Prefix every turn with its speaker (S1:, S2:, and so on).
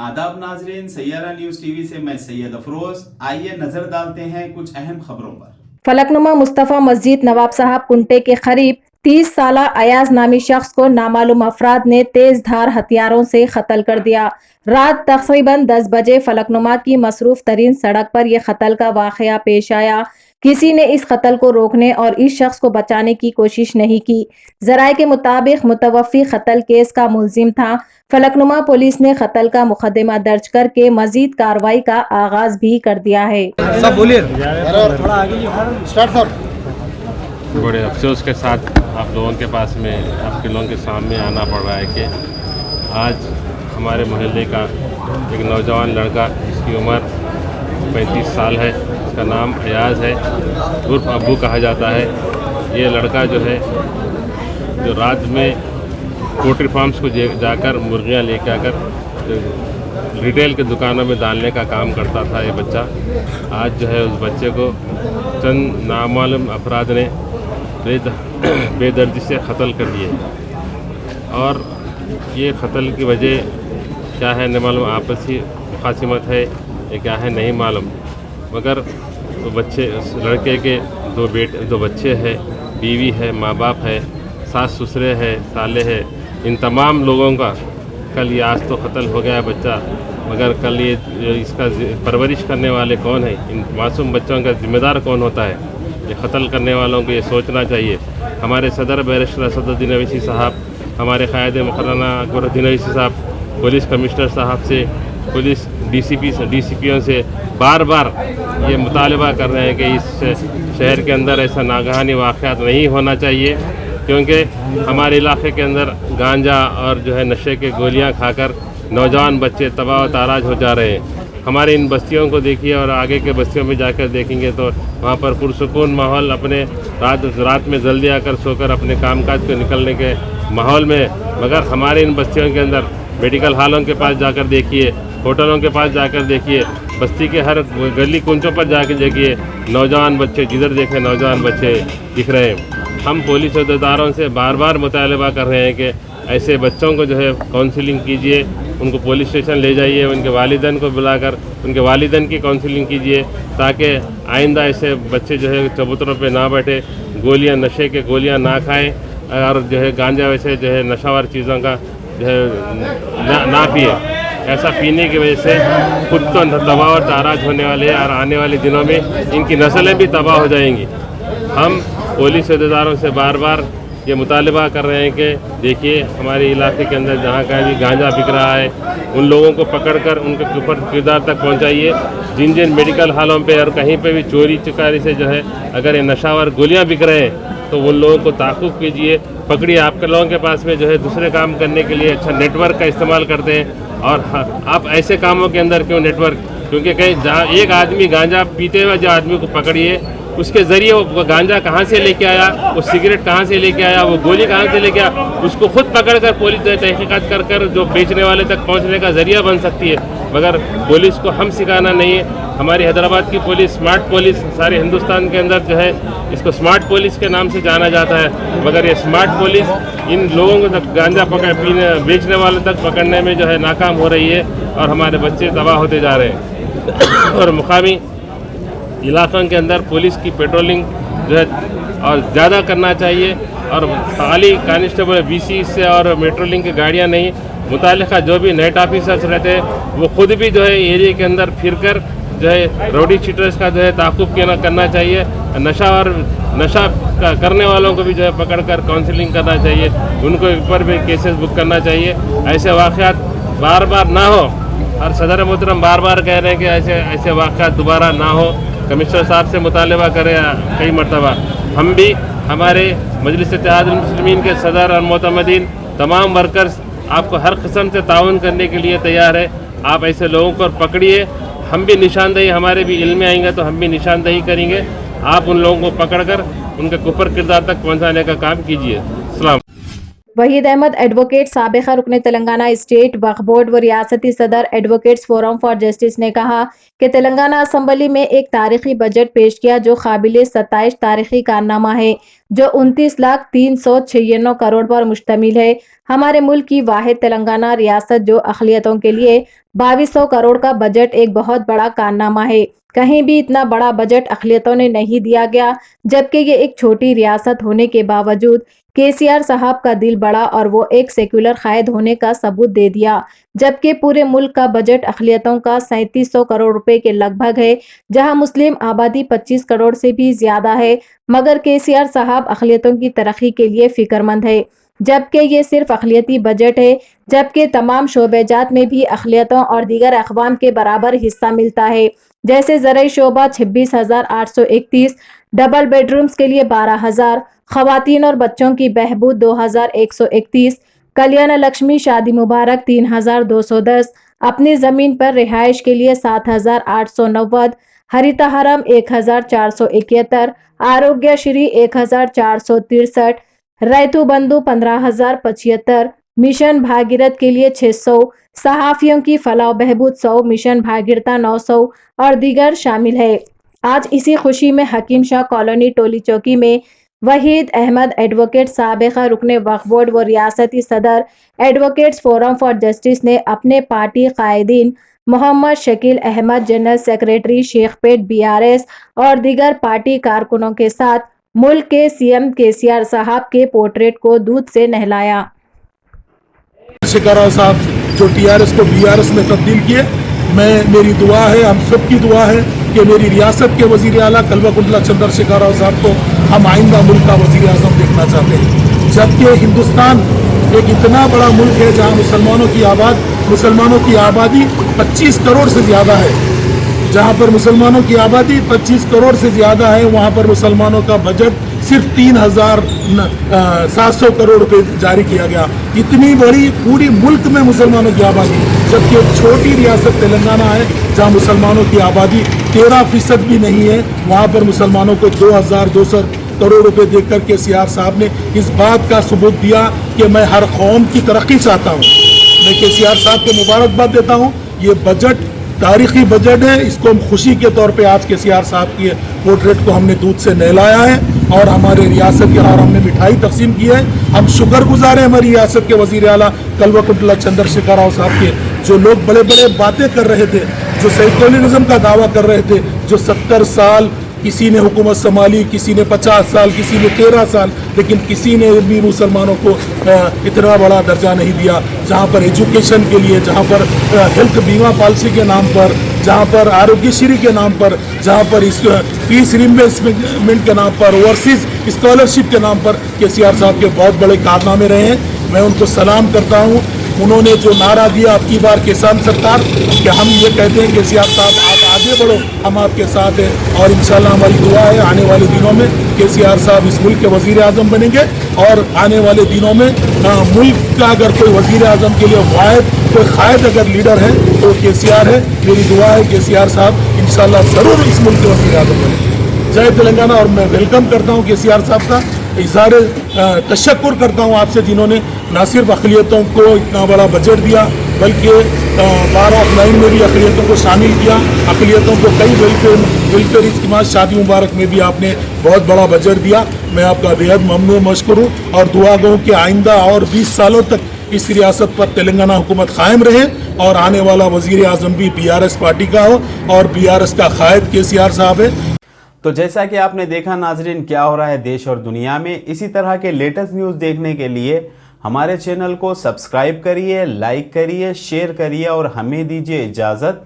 S1: आदाब नाजरीन, Saiyaara news TV से मैं सैयद अफरोज। आइए नजर डालते हैं कुछ अहम खबरों पर।
S2: फलकनुमा मुस्तफ़ा मस्जिद नवाब साहब कुंटे के करीब 30 साला अयाज नामी शख्स को नामालूम अफराद ने तेज धार हथियारों से कत्ल कर दिया। रात तकरीबन 10 बजे फलकनुमा की मसरूफ तरीन सड़क पर यह कत्ल का वाक़या पेश आया। किसी ने इस कत्ल को रोकने और इस शख्स को बचाने की कोशिश नहीं की। ज़राए के मुताबिक मुतवफ़ी कत्ल केस का मुलजिम था। फलकनुमा पुलिस ने कत्ल का मुकदमा दर्ज करके मजीद कार्रवाई का आगाज भी कर दिया है।
S3: सब बोलिए।
S4: बड़े अफसोस के साथ आप लोगों के पास में आपके लोगों के सामने आना पड़ रहा है कि आज हमारे मोहल्ले का एक नौजवान लड़का जिसकी उम्र 35 साल है, इसका नाम अयाज है, उर्फ अब्बू कहा जाता है। ये लड़का जो है जो रात में पोल्ट्री फार्म्स को जाकर मुर्गियाँ लेके आकर रिटेल के दुकानों में डालने का काम करता था ये बच्चा। आज जो है उस बच्चे को चंद नामालूम अफराद ने बेदर्दी से कत्ल कर दिए और ये कत्ल की वजह क्या है न मालूम, आपसी मुखासिमत है ये क्या है नहीं मालूम, मगर वो बच्चे उस लड़के के दो बच्चे हैं, बीवी है, माँ बाप है, सास ससुरे है, साले है, इन तमाम लोगों का कल ये आज तो कत्ल हो गया बच्चा, मगर कल ये इसका परवरिश करने वाले कौन है, इन मासूम बच्चों का जिम्मेदार कौन होता है। ये कत्ल करने वालों को ये सोचना चाहिए। हमारे सदर बैरिस्टर असदुद्दीन अवैसी साहब, हमारे क़ायद मुकर्रमा अकबरुद्दीन अवैसी साहब, पुलिस कमिश्नर साहब से, पुलिस डीसीपीओं से बार बार ये मुतालबा कर रहे हैं कि इस शहर के अंदर ऐसा नागहानी वाक़यात नहीं होना चाहिए, क्योंकि हमारे इलाके के अंदर गांजा और जो है नशे के गोलियां खाकर नौजवान बच्चे तबाह व ताराज हो जा रहे हैं। हमारे इन बस्तियों को देखिए और आगे के बस्तियों में जाकर देखेंगे तो वहाँ पर पुरसुकून माहौल, अपने रात में जल्दी आकर सोकर अपने कामकाज को निकलने के माहौल में, मगर हमारे इन बस्तियों के अंदर मेडिकल हॉलों के पास जाकर देखिए, होटलों के पास जाकर देखिए, बस्ती के हर गली कुंचों पर जाकर देखिए, नौजवान बच्चे जिधर देखें नौजवान बच्चे दिख रहे हैं। हम पुलिस अहदेदारों से बार बार मुतालबा कर रहे हैं कि ऐसे बच्चों को जो है काउंसलिंग कीजिए, उनको पुलिस स्टेशन ले जाइए, उनके वालिदैन को बुलाकर उनके वालिदैन की काउंसलिंग कीजिए, ताकि आइंदा ऐसे बच्चे जो है चबूतरों पे ना बैठे, गोलियां नशे के गोलियां ना खाएं और जो है गांजा वैसे जो है नशावर चीज़ों का जो है ना पिए। ऐसा पीने की वजह से खुद तो तबाह और ताराज होने वाले हैं और आने वाले दिनों में इनकी नस्लें भी तबाह हो जाएंगी। हम पुलिस अहदेदारों से बार बार ये मुतालबा कर रहे हैं कि देखिए हमारे इलाके के अंदर जहाँ कहीं भी गांजा बिक रहा है, उन लोगों को पकड़कर उनके ऊपर किरदार तक पहुँचाइए। जिन मेडिकल हॉलों पे और कहीं पे भी चोरी चकारी से जो है अगर ये नशावर गोलियाँ बिक रहे हैं तो उन लोगों को ताक़ुब कीजिए, पकड़िए। आपके लोगों के पास में जो है दूसरे काम करने के लिए अच्छा नेटवर्क का इस्तेमाल करते हैं और आप ऐसे कामों के अंदर क्यों नेटवर्क, क्योंकि कहीं जहाँ एक आदमी गांजा पीते हुए जो आदमी को पकड़िए, उसके ज़रिए वो गांजा कहाँ से लेके आया, वो सिगरेट कहाँ से लेके आया, वो गोली कहाँ से लेके आया, उसको खुद पकड़कर पुलिस तहकीकात कर जो बेचने वाले तक पहुँचने का ज़रिया बन सकती है। मगर पुलिस को हम सिखाना नहीं है। हमारी हैदराबाद की पुलिस स्मार्ट पुलिस, सारे हिंदुस्तान के अंदर जो है इसको स्मार्ट पुलिस के नाम से जाना जाता है, मगर ये स्मार्ट पुलिस इन लोगों को तक गांजा बेचने वाले तक पकड़ने में जो है नाकाम हो रही है और हमारे बच्चे तबाह होते जा रहे हैं। और मुकामी इलाकों के अंदर पुलिस की पेट्रोलिंग जो है और ज़्यादा करना चाहिए और खाली कांस्टेबल BC से और पेट्रोलिंग की गाड़ियाँ नहीं, मुतालिका जो भी नेट ऑफिसर्स रहते हैं वो खुद भी जो है एरिया के अंदर फिरकर जो है रौडी चीटर्स का जो है ताक़ुब करना चाहिए। नशा करने वालों को भी जो है पकड़कर काउंसलिंग करना चाहिए, उनको ऊपर भी केसेस बुक करना चाहिए। ऐसे वाक़यात बार बार ना हो और सदर मोहतरम बार बार कह रहे हैं कि ऐसे वाक़यात दोबारा ना हो। कमिश्नर साहब से मुतालबा करें कई मरतबा। हम भी हमारे मजलिस इत्तेहादुल मुस्लिमीन के सदर और मोतमदीन तमाम वर्कर्स आपको हर किस्म से ताउन करने के लिए तैयार है। आप ऐसे लोगों को पकड़िए, हम भी निशानदेही, हमारे भी इल्म में आएंगे तो हम भी निशानदेही करेंगे। आप उन लोगों को पकड़कर उनके कुफर किरदार तक पहुंचाने का काम कीजिए। सलाम।
S2: वहीद अहमद एडवोकेट साबिका रुकन तेलंगाना स्टेट वक्फ बोर्ड व रियासती सदर एडवोकेट्स फोरम फॉर जस्टिस ने कहा कि तेलंगाना असम्बली में एक तारीखी बजट पेश किया जो काबिल 27 तारीखी कारनामा है जो 29,396 करोड़ पर मुश्तमिल है। हमारे मुल्क की वाहिद तेलंगाना रियासत जो अक़लियतों के लिए 2200 करोड़ का बजट एक बहुत बड़ा कारनामा है। कहीं भी इतना बड़ा बजट अक़लियतों ने नहीं दिया गया, जबकि ये एक छोटी रियासत होने के बावजूद केसीआर साहब का दिल बड़ा और वो एक सेक्युलर कायद होने का सबूत दे दिया। जबकि पूरे मुल्क का बजट अक़लियतों का 3700 करोड़ रुपए के लगभग है, जहां मुस्लिम आबादी 25 करोड़ से भी ज्यादा है, मगर केसीआर साहब अक़लियतों की तरक्की के लिए फिक्रमंद है। जबकि ये सिर्फ अक़लियती बजट है, जबकि तमाम शोबेजात में भी अक़लियतों और दीगर अक़वाम के बराबर हिस्सा मिलता है। जैसे ज़राई शोबा 26,831, डबल बेडरूम्स के लिए 12,000, ख़वातीन और बच्चों की बहबूद 2,131, कल्याण लक्ष्मी शादी मुबारक 3,210, अपनी ज़मीन पर रिहाइश के लिए 7,890, हरिता हरम 1,471, आरोग्य श्री 1,463, रैतु बंधु 15,075, मिशन भागीरथ के लिए 600, सहाफ़ियों की फलाह बहबूद 100, मिशन भागीरथा 900 और दीगर शामिल है। आज इसी खुशी में हकीम शाह कॉलोनी टोली चौकी में वहीद अहमद एडवोकेट साबिका रुकन वक्फ बोर्ड व रियासती सदर एडवोकेट्स फोरम फॉर जस्टिस ने अपने पार्टी कायदीन Mohammed Shakeel Ahmed, general secretary Shaikpet BRS और दीगर पार्टी कारकुनों के साथ मुल्क के सीएम केसीआर साहब के पोर्ट्रेट को दूध से नहलाया।
S3: शेखर साहब जो TRS को BRS में तब्दील किए, मेरी दुआ है, हम सब की दुआ है कि मेरी रियासत के वज़ीर आला कल्वकुंतला चंद्रशेखर राव साहब को हम आइंदा मुल्क का वज़ीर आज़म देखना चाहते हैं। जबकि हिंदुस्तान एक इतना बड़ा मुल्क है जहाँ मुसलमानों की आबादी 25 करोड़ से ज़्यादा है, जहाँ पर मुसलमानों की आबादी 25 करोड़ से ज़्यादा है, वहाँ पर मुसलमानों का बजट सिर्फ 3,700 करोड़ रुपए जारी किया गया। इतनी बड़ी पूरी मुल्क में मुसलमानों की आबादी, जबकि एक छोटी रियासत तेलंगाना है जहाँ मुसलमानों की आबादी 13% भी नहीं है, वहाँ पर मुसलमानों को 2,200 करोड़ रुपए देकर के केसीआर साहब ने इस बात का सबूत दिया कि मैं हर कौम की तरक्की चाहता हूँ। मैं केसीआर साहब को मुबारकबाद देता हूँ। ये बजट तारीखी बजट है, इसको हम खुशी के तौर पे आज केसीआर साहब की पोर्ट्रेट को हमने दूध से नहलाया है और हमारे रियासत के और हमने मिठाई तकसीम की है। हम शुक्रगुजार हैं हमारी रियासत के वज़ीर आला कल्वकुंतला चंद्रशेखर राव साहब के, जो लोग बड़े बड़े बातें कर रहे थे, जो सेक्युलरिज्म का दावा कर रहे थे, जो 70 साल किसी ने हुकूमत संभाली, किसी ने 50 साल, किसी ने 13 साल, लेकिन किसी ने भी मुसलमानों को इतना बड़ा दर्जा नहीं दिया। जहाँ पर एजुकेशन के लिए, जहाँ पर हेल्थ बीमा पॉलिसी के नाम पर, जहाँ पर आरोग्यश्री के नाम पर, जहाँ पर फीस रिइंबर्समेंट के नाम पर, ओवरसीज स्कॉलरशिप के नाम पर केसीआर साहब के बहुत बड़े कारनामे रहे हैं। मैं उनको सलाम करता हूँ। उन्होंने जो नारा दिया अब की बार किसान सरकार, कि हम ये कहते हैं केसीआर साहब आप आगे बढ़ो, हम आपके साथ हैं और इंशाल्लाह हमारी दुआ है आने वाले दिनों में केसीआर साहब इस मुल्क के वज़ीर आज़म बनेंगे और आने वाले दिनों में मुल्क का अगर कोई वज़ीर आज़म के लिए वाहिद कोई कायद अगर लीडर है तो केसीआर है। मेरी दुआ है केसीआर साहब इंशाल्लाह ज़रूर इस मुल्क के वज़ीर आज़म बनेंगे। जय तेलंगाना। और मैं वेलकम करता हूँ केसीआर साहब का, इज़हार तशक्कुर करता हूँ आपसे जिन्होंने ना सिर्फ अक़लियतों को इतना बड़ा बजट दिया बल्कि बार ऑफ लाइन में भी अक़लियतों को शामिल किया। अक़लियतों को कई वेलफेयर स्कीम, शादी मुबारक में भी आपने बहुत बड़ा बजट दिया। मैं आपका बेहद ममनून मशकूर हूँ और दुआ गो कि आइंदा और 20 सालों तक इस रियासत पर तेलंगाना हुकूमत कायम रहे और आने वाला वज़ीर आज़म भी BRS पार्टी का हो और BRS का कायद केसीआर साहब है।
S1: तो जैसा कि आपने देखा नाजरीन, क्या हो रहा है देश और दुनिया में, इसी तरह के लेटेस्ट न्यूज़ देखने के लिए हमारे चैनल को सब्सक्राइब करिए, लाइक करिए, शेयर करिए और हमें दीजिए इजाज़त।